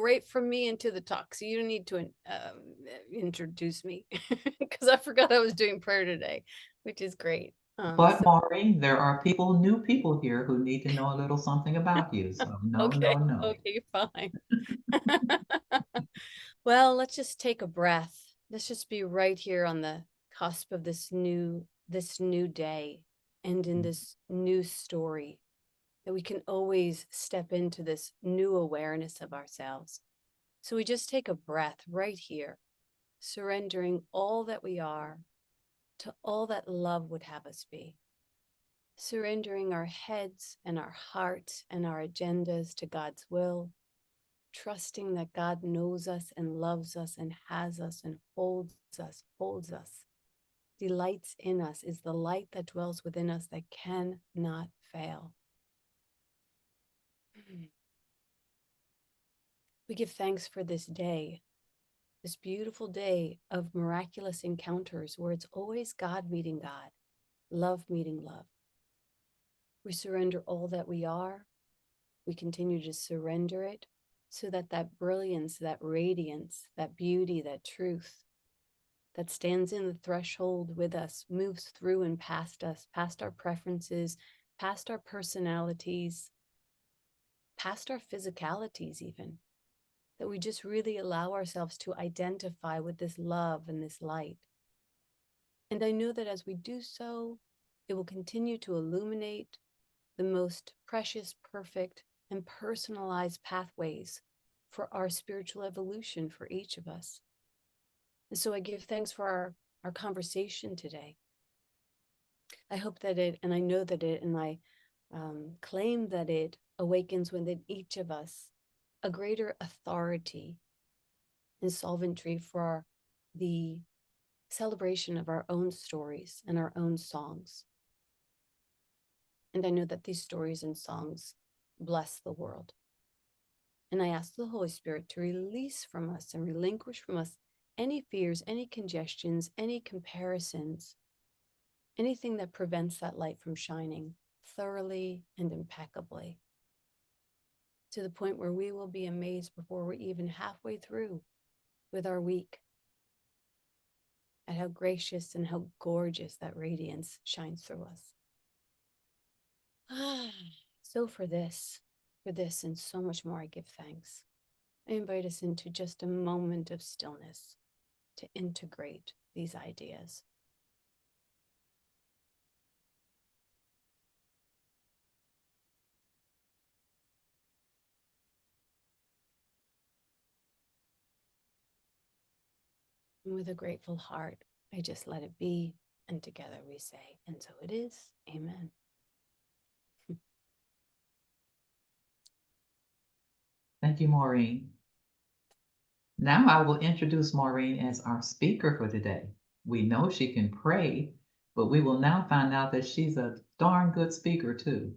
right from me into the talk. So you don't need to introduce me because I forgot I was doing prayer today, which is great. But Maureen, there are new people here who need to know a little something about you. So no, Okay, no, no. okay, fine. Well, let's just take a breath. Let's just be right here on the cusp of this new day and in this new story that we can always step into this new awareness of ourselves. So we just take a breath right here, surrendering all that we are to all that love would have us be. Surrendering our heads and our hearts and our agendas to God's will, trusting that God knows us and loves us and has us and holds us, delights in us, is the light that dwells within us that cannot fail. We give thanks for this day, this beautiful day of miraculous encounters where it's always God meeting God, love meeting love. We surrender all that we are. We continue to surrender it so that that brilliance, that radiance, that beauty, that truth that stands in the threshold with us moves through and past us, past our preferences, past our personalities, past our physicalities even. That we just really allow ourselves to identify with this love and this light. And I know that as we do so, it will continue to illuminate the most precious, perfect, and personalized pathways for our spiritual evolution for each of us. And so I give thanks for our conversation today. I hope that it, and I know that it, and I claim that it awakens within each of us a greater authority and solventry for the celebration of our own stories and our own songs. And I know that these stories and songs bless the world. And I ask the Holy Spirit to release from us and relinquish from us any fears, any congestions, any comparisons, anything that prevents that light from shining thoroughly and impeccably, to the point where we will be amazed before we're even halfway through with our week at how gracious and how gorgeous that radiance shines through us. So for this and so much more, I give thanks. I invite us into just a moment of stillness to integrate these ideas. And with a grateful heart, I just let it be. And together we say, and so it is. Amen. Thank you, Maureen. Now I will introduce Maureen as our speaker for today. We know she can pray, but we will now find out that she's a darn good speaker too.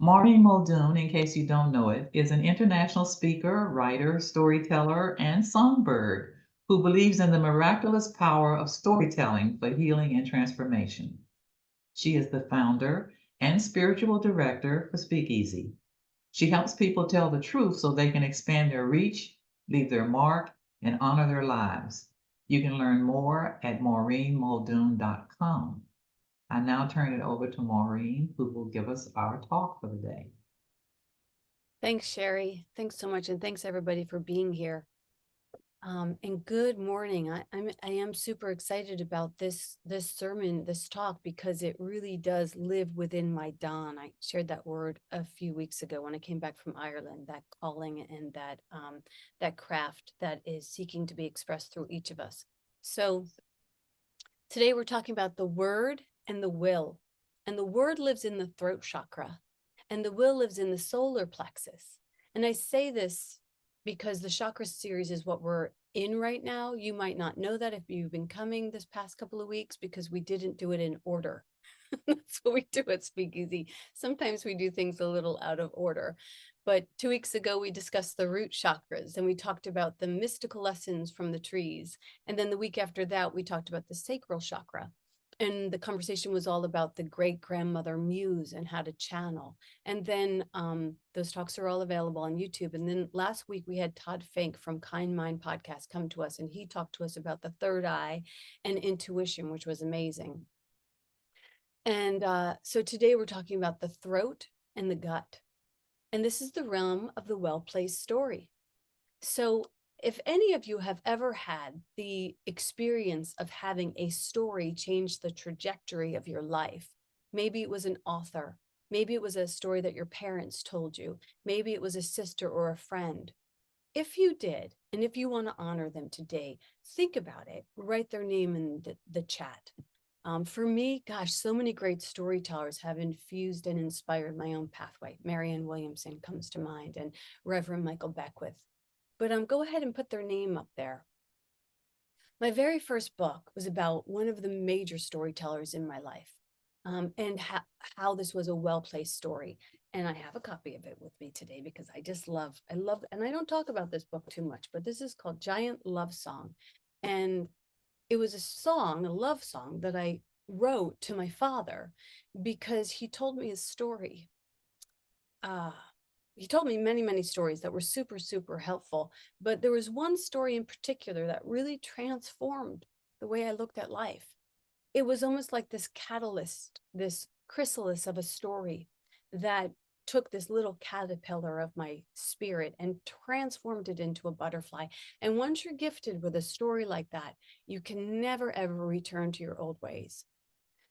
Maureen Muldoon, in case you don't know it, is an international speaker, writer, storyteller, and songbird who believes in the miraculous power of storytelling for healing and transformation. She is the founder and spiritual director for Speakeasy. She helps people tell the truth so they can expand their reach, leave their mark, and honor their lives. You can learn more at maureenmuldoon.com. I now turn it over to Maureen, who will give us our talk for the day. Thanks, Sherry. Thanks so much. And thanks everybody for being here. And good morning. I am super excited about this sermon, this talk, because it really does live within my dawn. I shared that word a few weeks ago when I came back from Ireland, that calling and that craft that is seeking to be expressed through each of us. So today we're talking about the word and the will. And the word lives in the throat chakra, and the will lives in the solar plexus. And I say this because the chakra series is what we're in right now. You might not know that if you've been coming this past couple of weeks, because we didn't do it in order. That's what we do at Speakeasy. Sometimes we do things a little out of order. But 2 weeks ago, we discussed the root chakras and we talked about the mystical lessons from the trees. And then the week after that, we talked about the sacral chakra. And the conversation was all about the great grandmother muse and how to channel. And then those talks are all available on YouTube. And then last week we had Todd Fink from Kind Mind Podcast come to us, and he talked to us about the third eye and intuition, which was amazing. And so today we're talking about the throat and the gut. And this is the realm of the well-placed story. So if any of you have ever had the experience of having a story change the trajectory of your life, maybe it was an author, maybe it was a story that your parents told you, maybe it was a sister or a friend. If you did, and if you want to honor them today, think about it, write their name in the chat. For me, gosh, so many great storytellers have infused and inspired my own pathway. Marianne Williamson comes to mind, and Reverend Michael Beckwith. But go ahead and put their name up there. My very first book was about one of the major storytellers in my life, and how this was a well-placed story. And I have a copy of it with me today because I love, and I don't talk about this book too much, but this is called Giant Love Song. And it was a love song that I wrote to my father because he told me his story. He told me many, many stories that were super, super helpful. But there was one story in particular that really transformed the way I looked at life. It was almost like this catalyst, this chrysalis of a story that took this little caterpillar of my spirit and transformed it into a butterfly. And once you're gifted with a story like that, you can never, ever return to your old ways.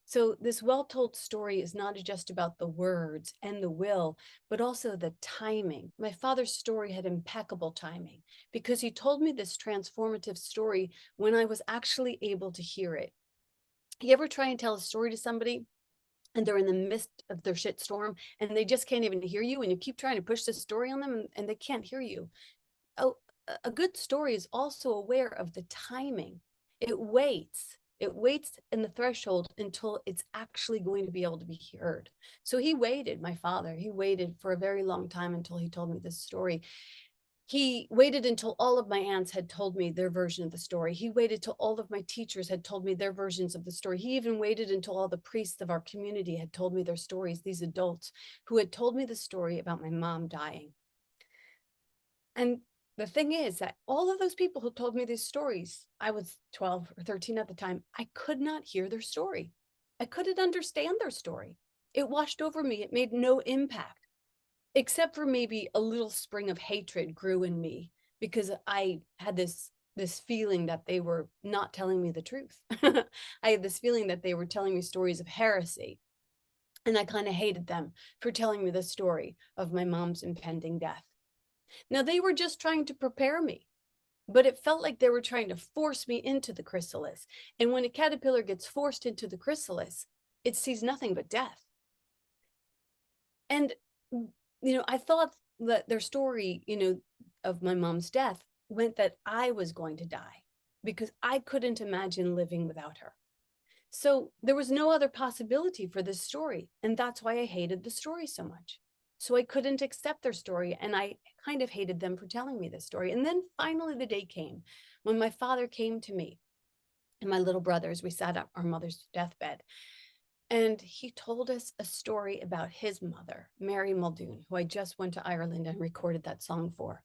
So this well-told story is not just about the words and the will, but also the timing. My father's story had impeccable timing because he told me this transformative story when I was actually able to hear it. You ever try and tell a story to somebody and they're in the midst of their shit storm and they just can't even hear you, and you keep trying to push the story on them and they can't hear you? Oh, a good story is also aware of the timing. It waits. It waits in the threshold until it's actually going to be able to be heard. So he waited, my father, he waited for a very long time until he told me this story. He waited until all of my aunts had told me their version of the story. He waited till all of my teachers had told me their versions of the story. He even waited until all the priests of our community had told me their stories, these adults who had told me the story about my mom dying. And the thing is that all of those people who told me these stories, I was 12 or 13 at the time, I could not hear their story. I couldn't understand their story. It washed over me. It made no impact, except for maybe a little spring of hatred grew in me because I had this feeling that they were not telling me the truth. I had this feeling that they were telling me stories of heresy. And I kind of hated them for telling me the story of my mom's impending death. Now, they were just trying to prepare me, but it felt like they were trying to force me into the chrysalis. And when a caterpillar gets forced into the chrysalis, it sees nothing but death. And, I thought that their story, of my mom's death meant that I was going to die because I couldn't imagine living without her. So there was no other possibility for this story. And that's why I hated the story so much. So I couldn't accept their story. And I kind of hated them for telling me this story. And then finally the day came when my father came to me and my little brothers. We sat at our mother's deathbed. And he told us a story about his mother, Maureen Muldoon, who I just went to Ireland and recorded that song for.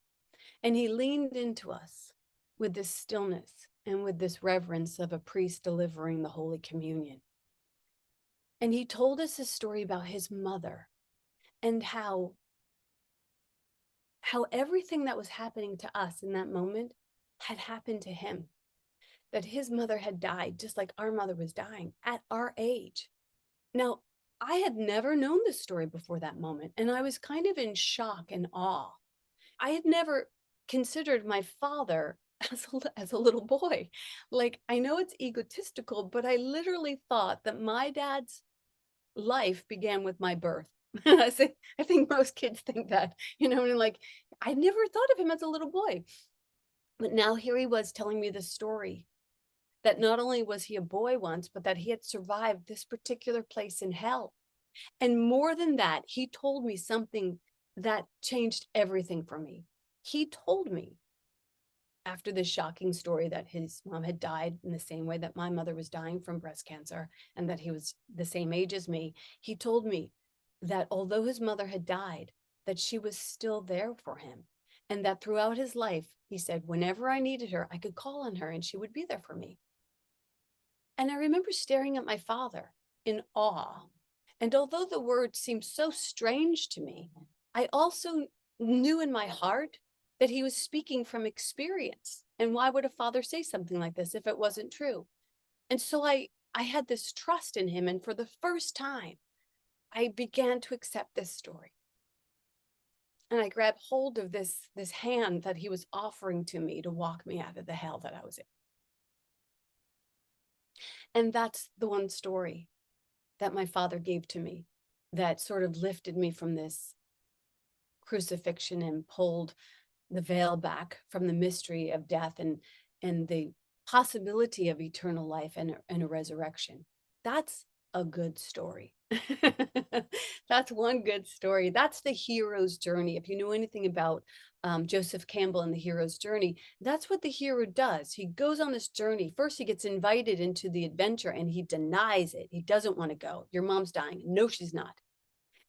And he leaned into us with this stillness and with this reverence of a priest delivering the Holy Communion. And he told us a story about his mother and how everything that was happening to us in that moment had happened to him. That his mother had died just like our mother was dying at our age. Now, I had never known this story before that moment, and I was kind of in shock and awe. I had never considered my father as a little boy. Like, I know it's egotistical, but I literally thought that my dad's life began with my birth. I think most kids think that, and like, I never thought of him as a little boy. But now here he was telling me this story that not only was he a boy once, but that he had survived this particular place in hell. And more than that, he told me something that changed everything for me. He told me after this shocking story that his mom had died in the same way that my mother was dying from breast cancer, and that he was the same age as me, he told me that although his mother had died, that she was still there for him. And that throughout his life, he said, whenever I needed her, I could call on her and she would be there for me. And I remember staring at my father in awe. And although the word seemed so strange to me, I also knew in my heart that he was speaking from experience. And why would a father say something like this if it wasn't true? And so I had this trust in him. And for the first time, I began to accept this story. And I grabbed hold of this hand that he was offering to me to walk me out of the hell that I was in. And that's the one story that my father gave to me that sort of lifted me from this crucifixion and pulled the veil back from the mystery of death and the possibility of eternal life and a resurrection. That's a good story. That's one good story. That's the hero's journey. If you know anything about Joseph Campbell and the hero's journey, that's what the hero does. He goes on this journey. First, he gets invited into the adventure and he denies it. He doesn't want to go. Your mom's dying. No, she's not.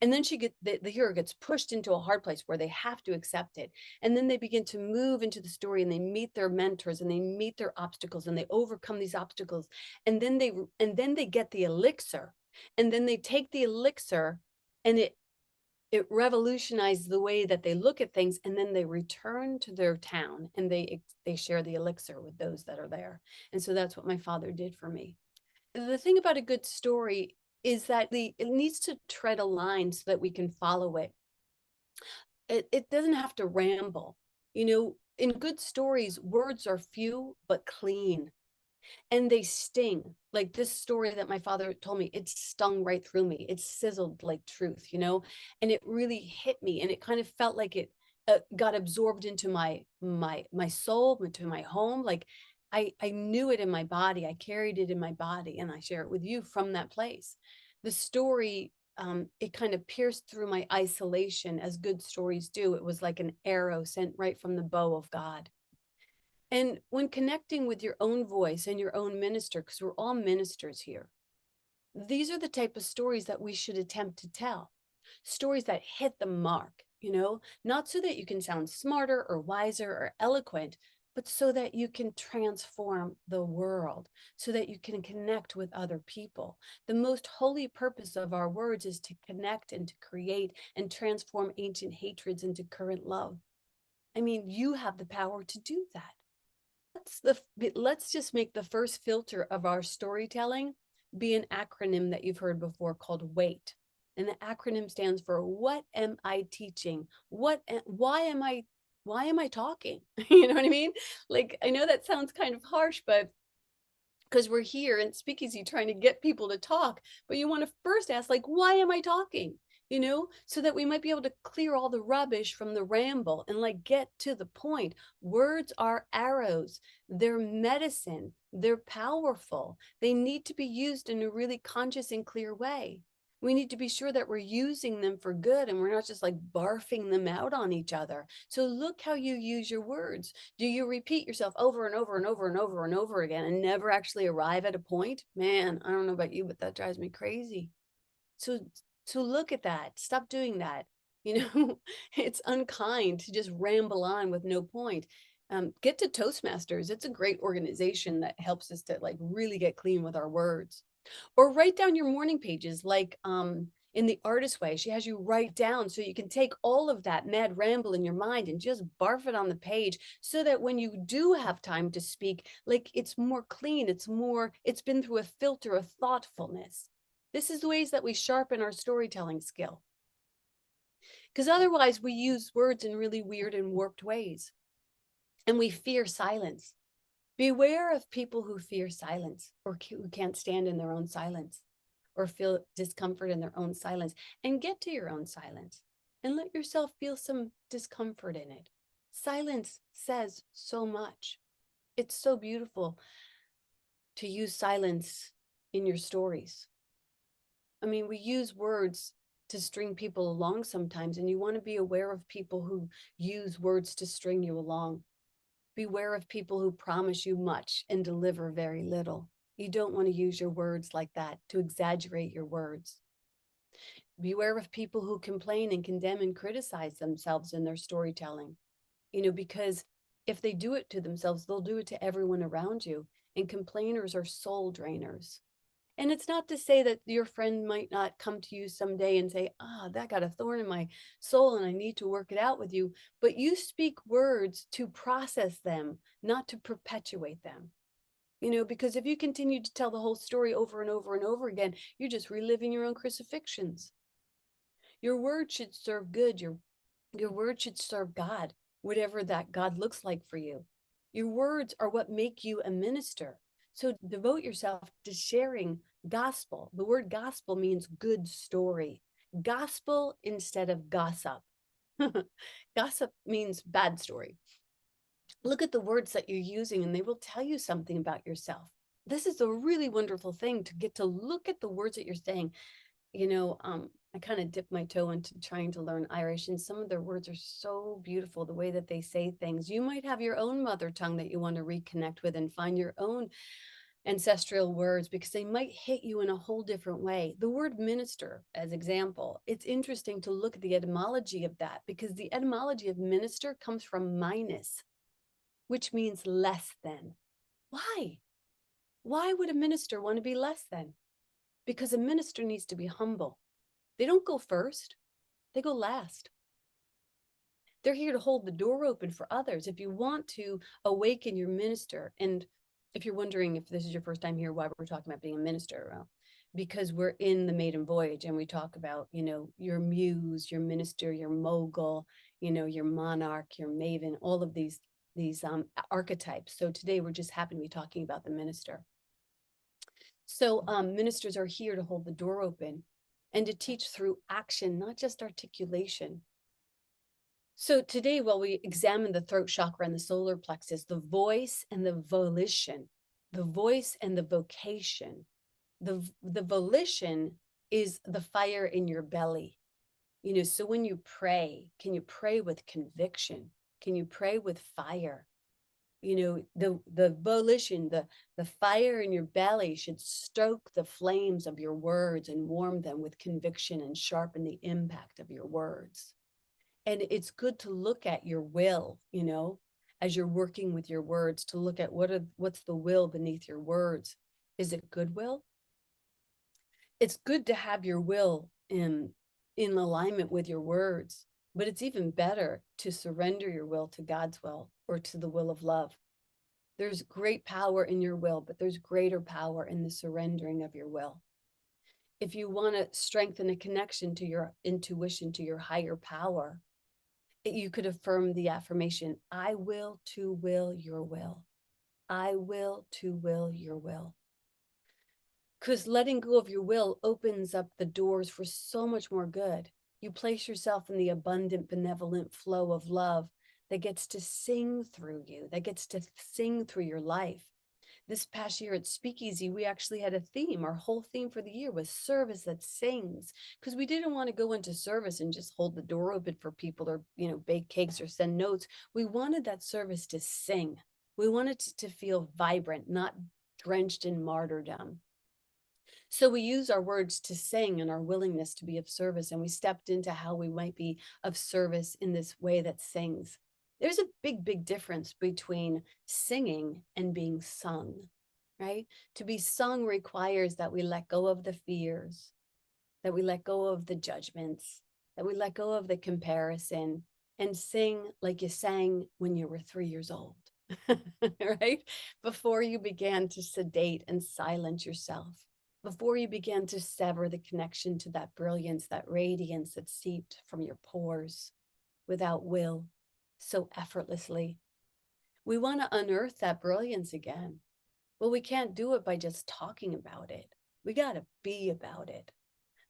And then the hero gets pushed into a hard place where they have to accept it. And then they begin to move into the story and they meet their mentors and they meet their obstacles and they overcome these obstacles. And then they get the elixir. And then they take the elixir and it revolutionized the way that they look at things. And then they return to their town and they share the elixir with those that are there. And so that's what my father did for me. The thing about a good story is that it needs to tread a line so that we can follow it. It doesn't have to ramble. You know, in good stories, words are few but clean and they sting. Like this story that my father told me, it stung right through me. It sizzled like truth, you know, and it really hit me. And it kind of felt like it got absorbed into my soul, into my home. Like I knew it in my body. I carried it in my body, and I share it with you from that place. The story, it kind of pierced through my isolation as good stories do. It was like an arrow sent right from the bow of God. And when connecting with your own voice and your own minister, because we're all ministers here, these are the type of stories that we should attempt to tell. Stories that hit the mark, you know, not so that you can sound smarter or wiser or eloquent, but so that you can transform the world, so that you can connect with other people. The most holy purpose of our words is to connect and to create and transform ancient hatreds into current love. I mean, you have the power to do that. Let's just make the first filter of our storytelling be an acronym that you've heard before called WAIT. And the acronym stands for what am I teaching? Why am I talking? You know what I mean? Like, I know that sounds kind of harsh, but because we're here in Speakeasy trying to get people to talk, but you want to first ask, like, why am I talking? You know, so that we might be able to clear all the rubbish from the ramble and like get to the point. Words are arrows, they're medicine, they're powerful. They need to be used in a really conscious and clear way. We need to be sure that we're using them for good and we're not just like barfing them out on each other. So look how you use your words. Do you repeat yourself over and over and over and over and over again and never actually arrive at a point? Man, I don't know about you, but that drives me crazy. So look at that. Stop doing that. You know, it's unkind to just ramble on with no point. Get to Toastmasters. It's a great organization that helps us to like really get clean with our words. Or write down your morning pages, like in the artist way. She has you write down so you can take all of that mad ramble in your mind and just barf it on the page so that when you do have time to speak, like it's more clean, it's been through a filter of thoughtfulness. This is the ways that we sharpen our storytelling skill. Because otherwise, we use words in really weird and warped ways. And we fear silence. Beware of people who fear silence or who can't stand in their own silence or feel discomfort in their own silence. And get to your own silence and let yourself feel some discomfort in it. Silence says so much. It's so beautiful to use silence in your stories. I mean, we use words to string people along sometimes, and you want to be aware of people who use words to string you along. Beware of people who promise you much and deliver very little. You don't want to use your words like that, to exaggerate your words. Beware of people who complain and condemn and criticize themselves in their storytelling, because if they do it to themselves, they'll do it to everyone around you. And complainers are soul drainers. And it's not to say that your friend might not come to you someday and say, that got a thorn in my soul and I need to work it out with you. But you speak words to process them, not to perpetuate them. Because if you continue to tell the whole story over and over and over again, you're just reliving your own crucifixions. Your word should serve good. Your word should serve God, whatever that God looks like for you. Your words are what make you a minister. So devote yourself to sharing gospel. The word gospel means good story. Gospel instead of gossip. Gossip means bad story. Look at the words that you're using and they will tell you something about yourself. This is a really wonderful thing, to get to look at the words that you're saying. I kind of dipped my toe into trying to learn Irish, and some of their words are so beautiful, the way that they say things. You might have your own mother tongue that you want to reconnect with and find your own ancestral words, because they might hit you in a whole different way. The word minister, as example, it's interesting to look at the etymology of that, because the etymology of minister comes from minus, which means less than. Why? Why would a minister want to be less than? Because a minister needs to be humble. They don't go first, they go last. They're here to hold the door open for others. If you want to awaken your minister, and if you're wondering if this is your first time here, why we're talking about being a minister, well, because we're in the maiden voyage and we talk about, your muse, your minister, your mogul, your monarch, your maven, all of these archetypes. So today we're just happen to be talking about the minister. So ministers are here to hold the door open and to teach through action, not just articulation. So today, while we examine the throat chakra and the solar plexus, the voice and the volition, the voice and the vocation, the volition is the fire in your belly. So when you pray, can you pray with conviction? Can you pray with fire? The volition, the fire in your belly should stoke the flames of your words and warm them with conviction and sharpen the impact of your words. And it's good to look at your will, as you're working with your words, to look at what's the will beneath your words. Is it goodwill? It's good to have your will in alignment with your words. But it's even better to surrender your will to God's will, or to the will of love. There's great power in your will, but there's greater power in the surrendering of your will. If you want to strengthen a connection to your intuition, to your higher power, you could affirm the affirmation, I will to will your will. I will to will your will. Because letting go of your will opens up the doors for so much more good. You place yourself in the abundant, benevolent flow of love that gets to sing through you, that gets to sing through your life. This past year at Speakeasy, we actually had a theme. Our whole theme for the year was service that sings, because we didn't want to go into service and just hold the door open for people, or, bake cakes or send notes. We wanted that service to sing. We wanted to feel vibrant, not drenched in martyrdom. So we use our words to sing and our willingness to be of service. And we stepped into how we might be of service in this way that sings. There's a big, big difference between singing and being sung, right? To be sung requires that we let go of the fears, that we let go of the judgments, that we let go of the comparison, and sing like you sang when you were 3 years old, right? Before you began to sedate and silence yourself, before you began to sever the connection to that brilliance, that radiance that seeped from your pores without will, so effortlessly. We want to unearth that brilliance again. Well, we can't do it by just talking about it. We got to be about it.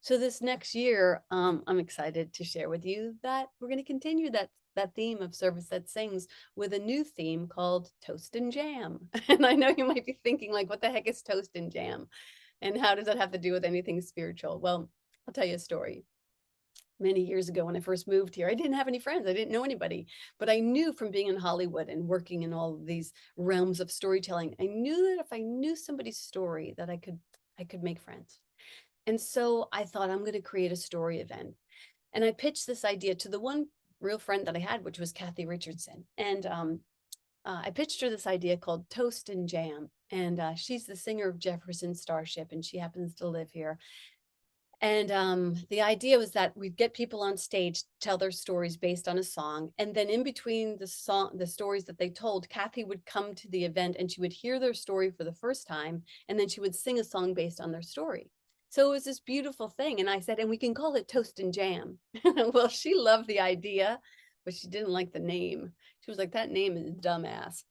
So this next year, I'm excited to share with you that we're going to continue that theme of service that sings with a new theme called Toast and Jam. And I know you might be thinking, like, what the heck is toast and jam? And how does that have to do with anything spiritual? Well, I'll tell you a story. many years ago when I first moved here. I didn't have any friends. I didn't know anybody, but I knew from being in Hollywood and working in all of these realms of storytelling, I knew that if I knew somebody's story that I could make friends. And so I thought I'm going to create a story event. And I pitched this idea to the one real friend that I had, which was Cathy Richardson. And I pitched her this idea called Toast and Jam. And she's the singer of Jefferson Starship, and she happens to live here. And the idea was that we'd get people on stage, tell their stories based on a song. And then in between the stories that they told, Cathy would come to the event and she would hear their story for the first time. And then she would sing a song based on their story. So it was this beautiful thing. And I said, and we can call it Toast and Jam. Well, she loved the idea, but she didn't like the name. She was like, that name is dumbass.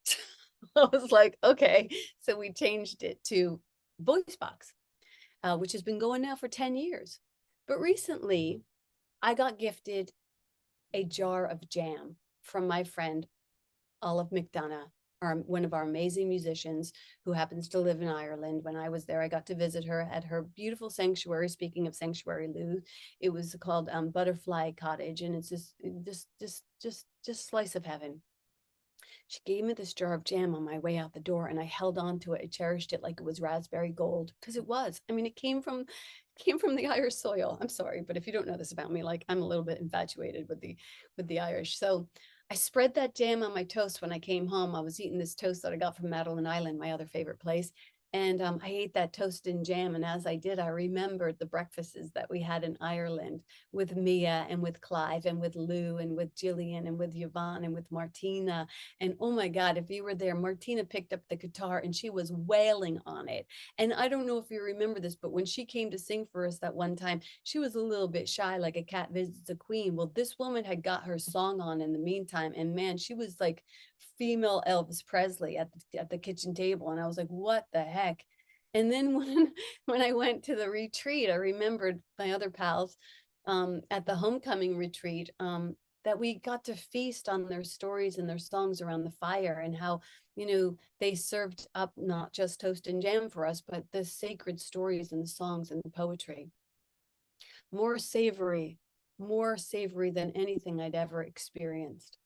I was like, okay. So we changed it to Voice Box, which has been going now for 10 years. But recently, I got gifted a jar of jam from my friend, Olive McDonough, one of our amazing musicians who happens to live in Ireland. When I was there, I got to visit her at her beautiful sanctuary. Speaking of Sanctuary Lou, it was called Butterfly Cottage, and it's just slice of heaven. She gave me this jar of jam on my way out the door, and I held on to it. I cherished it like it was raspberry gold, because it was. I mean, it came from the Irish soil. I'm sorry, but if you don't know this about me, like I'm a little bit infatuated with the Irish. So I spread that jam on my toast when I came home. I was eating this toast that I got from Madeline Island, my other favorite place. And I ate that toast and jam. And as I did, I remembered the breakfasts that we had in Ireland with Mia and with Clive and with Lou and with Gillian and with Yvonne and with Martina. And oh my God, if you were there, Martina picked up the guitar and she was wailing on it. And I don't know if you remember this, but when she came to sing for us that one time, she was a little bit shy, like a cat visits a queen. Well, this woman had got her song on in the meantime. And man, she was like female Elvis Presley at the kitchen table. And I was like, what the heck? And then when I went to the retreat, I remembered my other pals at the homecoming retreat, that we got to feast on their stories and their songs around the fire, and how, they served up not just toast and jam for us, but the sacred stories and the songs and the poetry. More savory, more savory than anything I'd ever experienced.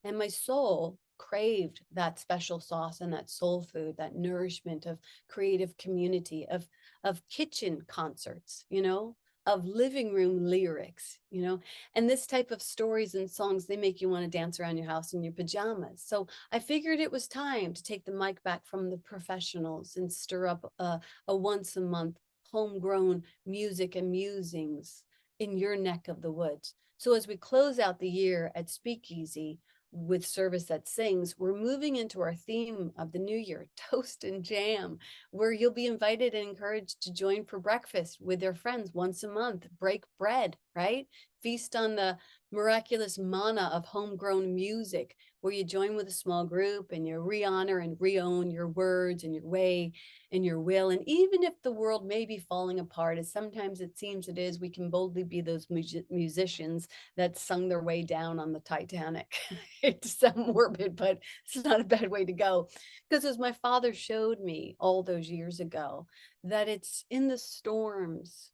And my soul craved that special sauce and that soul food, that nourishment of creative community, of kitchen concerts, of living room lyrics, and this type of stories and songs, they make you want to dance around your house in your pajamas. So I figured it was time to take the mic back from the professionals and stir up a once a month homegrown music and musings in your neck of the woods. So as we close out the year at Speakeasy with Service That Sings, we're moving into our theme of the new year, Toast and Jam, where you'll be invited and encouraged to join for breakfast with their friends once a month. Break bread, right? Feast on the miraculous manna of homegrown music, where you join with a small group and you re-honor and re-own your words and your way and your will. And even if the world may be falling apart, as sometimes it seems it is, we can boldly be those musicians that sung their way down on the Titanic. It's so morbid, but it's not a bad way to go. Because as my father showed me all those years ago, that it's in the storms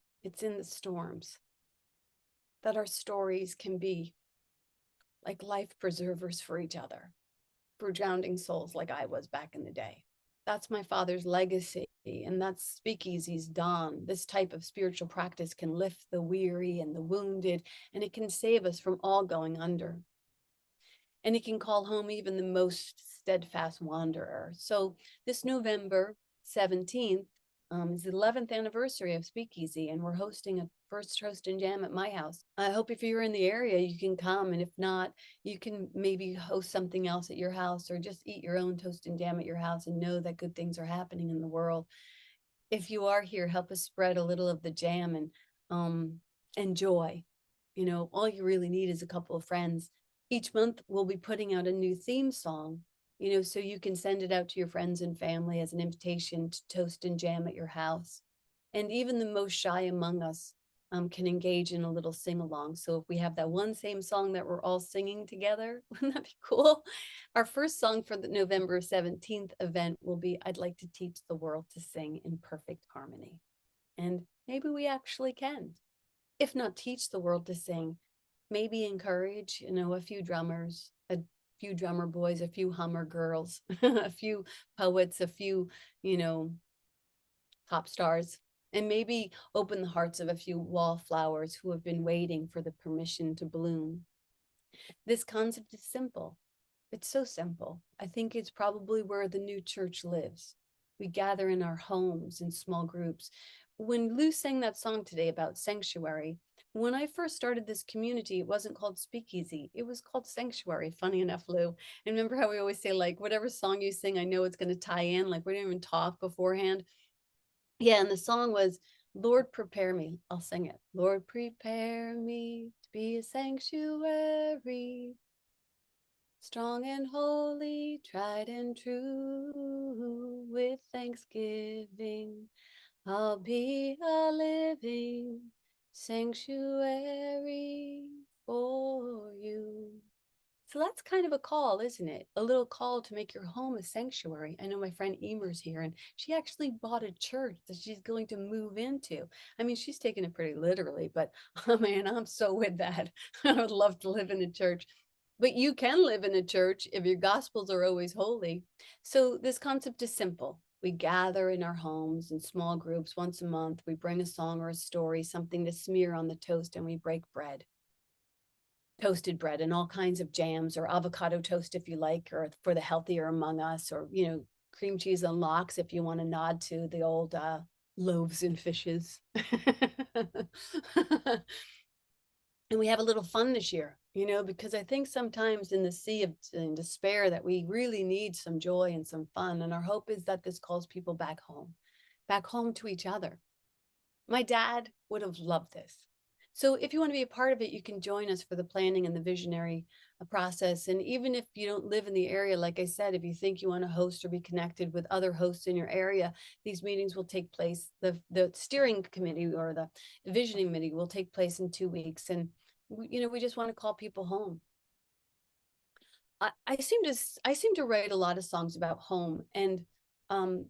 that our stories can be like life preservers for each other, for drowning souls like I was back in the day. That's my father's legacy, and that's Speakeasy's dawn. This type of spiritual practice can lift the weary and the wounded, and it can save us from all going under. And it can call home even the most steadfast wanderer. So this November 17th is the 11th anniversary of Speakeasy, and we're hosting a first Toast and Jam at my house. I hope if you're in the area, you can come, and if not, you can maybe host something else at your house, or just eat your own toast and jam at your house and know that good things are happening in the world. If you are here, help us spread a little of the jam and joy. All you really need is a couple of friends. Each month, we'll be putting out a new theme song, so you can send it out to your friends and family as an invitation to toast and jam at your house. And even the most shy among us can engage in a little sing-along. So if we have that one same song that we're all singing together, wouldn't that be cool? Our first song for the November 17th event will be, I'd like to teach the world to sing in perfect harmony. And maybe we actually can. If not teach the world to sing, maybe encourage, a few drummers, a few drummer boys, a few hummer girls, a few poets, a few, you know, pop stars, and maybe open the hearts of a few wallflowers who have been waiting for the permission to bloom. This concept is simple. It's so simple. I think it's probably where the new church lives. We gather in our homes in small groups. When Lou sang that song today about sanctuary, when I first started this community, it wasn't called Speakeasy. It was called Sanctuary. Funny enough, Lou. And remember how we always say, like, whatever song you sing, I know it's going to tie in. Like, we didn't even talk beforehand. Yeah, and the song was, Lord, prepare me. I'll sing it. Lord, prepare me to be a sanctuary, strong and holy, tried and true. With thanksgiving, I'll be a living sanctuary for you. So that's kind of a call, isn't it? A little call to make your home a sanctuary. I know my friend Emer's here, and she actually bought a church that she's going to move into. I mean, she's taken it pretty literally, but oh man, I'm so with that. I would love to live in a church. But you can live in a church if your gospels are always holy. So this concept is simple. We gather in our homes in small groups once a month. We bring a song or a story, something to smear on the toast, and we break bread, toasted bread, and all kinds of jams, or avocado toast if you like, or for the healthier among us, or cream cheese and lox if you want to nod to the old loaves and fishes. And we have a little fun this year, because I think sometimes in the sea of despair that we really need some joy and some fun. And our hope is that this calls people back home to each other. My dad would have loved this. So if you want to be a part of it, you can join us for the planning and the visionary process. And even if you don't live in the area, like I said, if you think you want to host or be connected with other hosts in your area, these meetings will take place. The steering committee or the visioning committee will take place in 2 weeks. And, we just want to call people home. I seem to write a lot of songs about home, and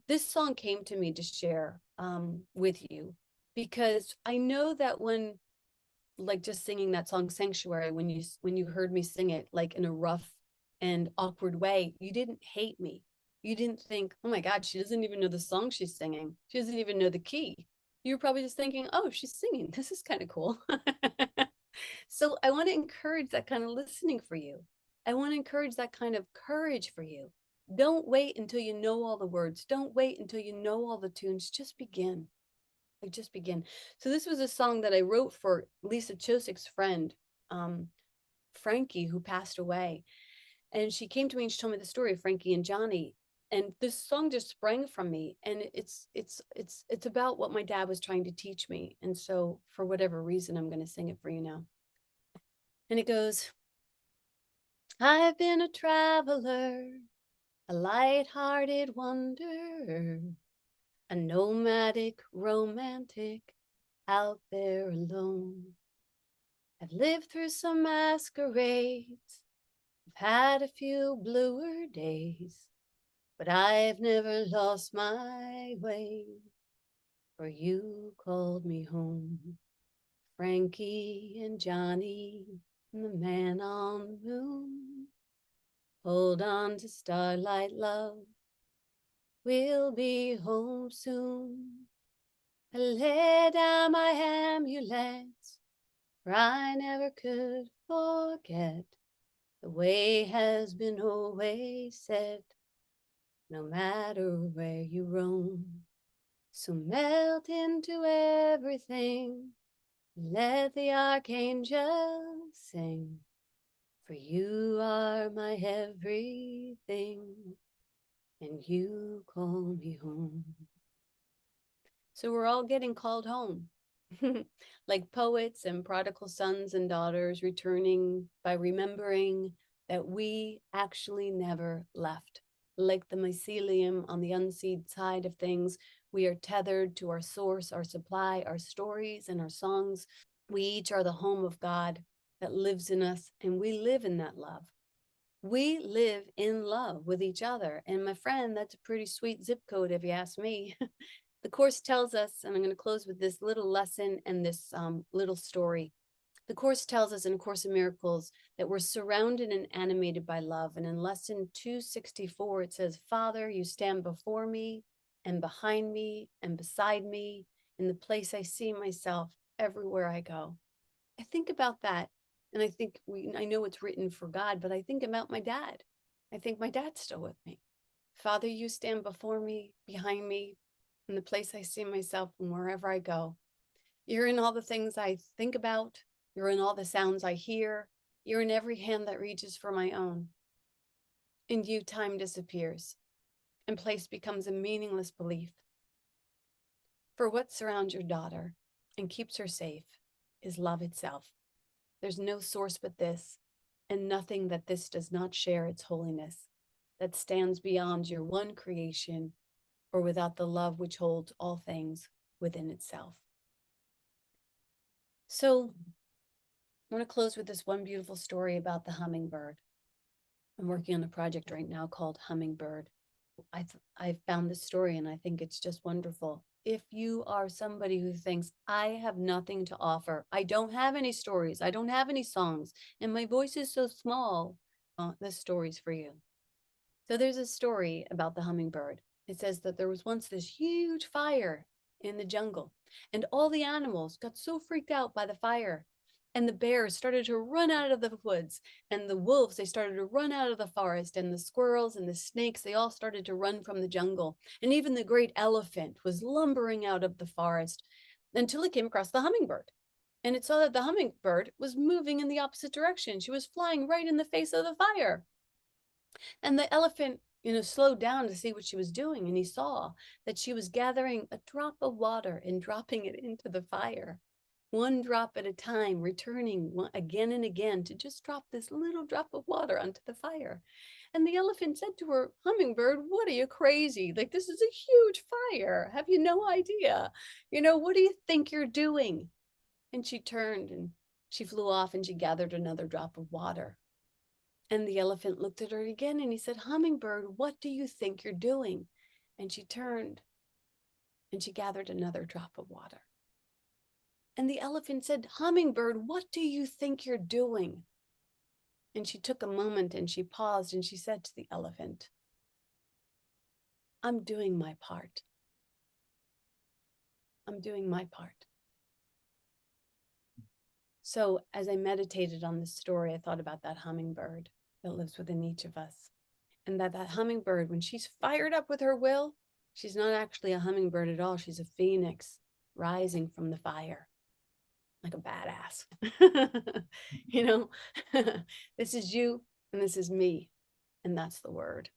this song came to me to share with you, because I know that when, like, just singing that song Sanctuary, when you heard me sing it like in a rough and awkward way, you didn't hate me. You didn't think, oh my God, she doesn't even know the song she's singing. She doesn't even know the key. You're probably just thinking, oh, she's singing. This is kind of cool. So I want to encourage that kind of listening for you. I want to encourage that kind of courage for you. Don't wait until you know all the words. Don't wait until you know all the tunes. Just begin. Like, just begin. So this was a song that I wrote for Lisa Chosik's friend, Frankie, who passed away. And she came to me and she told me the story of Frankie and Johnny. And this song just sprang from me. And it's about what my dad was trying to teach me. And so for whatever reason, I'm going to sing it for you now. And it goes, I've been a traveler, a light-hearted wanderer, a nomadic romantic out there alone. I've lived through some masquerades, I've had a few bluer days, but I've never lost my way, for you called me home. Frankie and Johnny and the man on the moon, hold on to starlight, love, we'll be home soon. I lay down my amulets, for I never could forget the way has been always said, no matter where you roam. So melt into everything, let the archangels sing, for you are my everything, and you call me home. So we're all getting called home. Like poets and prodigal sons and daughters returning by remembering that we actually never left. Like the mycelium on the unseen side of things, we are tethered to our source, our supply, our stories, and our songs. We each are the home of God that lives in us, and we live in that love. We live in love with each other. And my friend, that's a pretty sweet zip code if you ask me. The Course tells us, and I'm going to close with this little lesson and this little story. The Course tells us in Course in Miracles that we're surrounded and animated by love. And in lesson 264, it says, Father, you stand before me and behind me and beside me in the place I see myself everywhere I go. I think about that. And I know it's written for God, but I think about my dad. I think my dad's still with me. Father, you stand before me, behind me, in the place I see myself and wherever I go. You're in all the things I think about. You're in all the sounds I hear. You're in every hand that reaches for my own. In you, time disappears, and place becomes a meaningless belief. For what surrounds your daughter and keeps her safe is love itself. There's no source but this, and nothing that this does not share its holiness, that stands beyond your one creation, or without the love which holds all things within itself. So I want to close with this one beautiful story about the hummingbird. I'm working on a project right now called Hummingbird. I found this story and I think it's just wonderful. If you are somebody who thinks, I have nothing to offer, I don't have any stories, I don't have any songs, and my voice is so small, this story's for you. So there's a story about the hummingbird. It says that there was once this huge fire in the jungle, and all the animals got so freaked out by the fire. And the bears started to run out of the woods, and the wolves, they started to run out of the forest, and the squirrels and the snakes, they all started to run from the jungle. And even the great elephant was lumbering out of the forest until it came across the hummingbird. And it saw that the hummingbird was moving in the opposite direction. She was flying right in the face of the fire. And the elephant, slowed down to see what she was doing. And he saw that she was gathering a drop of water and dropping it into the fire, one drop at a time, returning again and again to just drop this little drop of water onto the fire. And the elephant said to her, Hummingbird, what are you crazy? Like, this is a huge fire. Have you no idea? What do you think you're doing? And she turned and she flew off and she gathered another drop of water. And the elephant looked at her again and he said, Hummingbird, what do you think you're doing? And she turned and she gathered another drop of water. And the elephant said, Hummingbird, what do you think you're doing? And she took a moment and she paused and she said to the elephant, I'm doing my part. I'm doing my part. So as I meditated on this story, I thought about that hummingbird that lives within each of us. And that hummingbird, when she's fired up with her will, she's not actually a hummingbird at all. She's a phoenix rising from the fire, like a badass. This is you and this is me. And that's the word.